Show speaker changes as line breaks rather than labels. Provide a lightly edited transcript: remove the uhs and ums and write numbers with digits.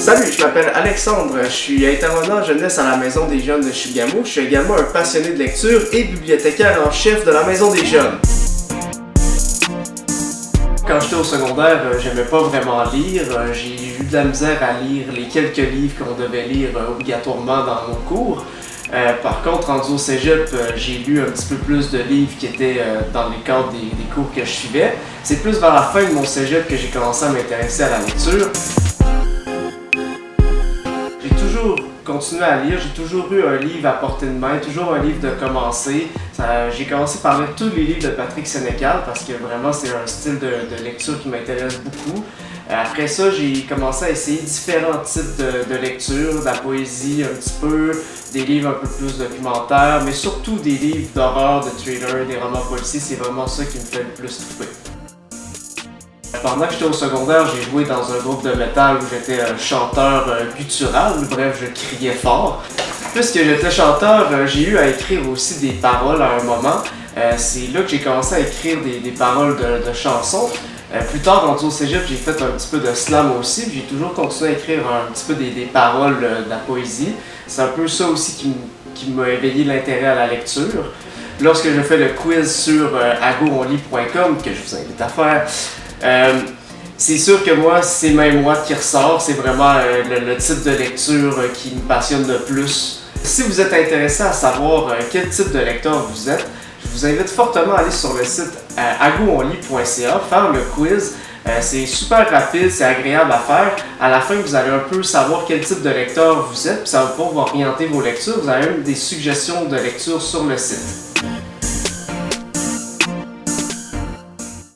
Salut, je m'appelle Alexandre, je suis intervenant jeunesse à la Maison des Jeunes de Chibougamau. Je suis également un passionné de lecture et bibliothécaire en chef de la Maison des Jeunes. Quand j'étais au secondaire, j'aimais pas vraiment lire. J'ai eu de la misère à lire les quelques livres qu'on devait lire obligatoirement dans nos cours. Par contre, rendu au cégep, j'ai lu un petit peu plus de livres qui étaient dans les cadres des cours que je suivais. C'est plus vers la fin de mon cégep que j'ai commencé à m'intéresser à la lecture. J'ai toujours continué à lire, j'ai toujours eu un livre à portée de main, toujours un livre de commencer. J'ai commencé par lire tous les livres de Patrick Sénécal parce que vraiment c'est un style de lecture qui m'intéresse beaucoup. Après ça, j'ai commencé à essayer différents types de lecture, de la poésie un petit peu, des livres un peu plus documentaires, mais surtout des livres d'horreur, de thriller, des romans policiers, c'est vraiment ça qui me fait le plus triper. Pendant que j'étais au secondaire, j'ai joué dans un groupe de métal où j'étais chanteur guttural, bref, je criais fort. Puisque j'étais chanteur, j'ai eu à écrire aussi des paroles à un moment. C'est là que j'ai commencé à écrire des paroles de chansons. Plus tard, rendu au cégep, j'ai fait un petit peu de slam aussi, puis j'ai toujours continué à écrire un petit peu des paroles de la poésie. C'est un peu ça aussi qui m'a éveillé l'intérêt à la lecture. Lorsque je fais le quiz sur agoonlit.com, que je vous invite à faire, c'est sûr que moi, c'est même moi qui ressort, c'est vraiment le type de lecture qui me passionne le plus. Si vous êtes intéressé à savoir quel type de lecteur vous êtes, je vous invite fortement à aller sur le site agoonlit.ca, faire le quiz. C'est super rapide, c'est agréable à faire. À la fin, vous allez un peu savoir quel type de lecteur vous êtes, puis ça va pouvoir vous orienter vos lectures. Vous avez même des suggestions de lecture sur le site.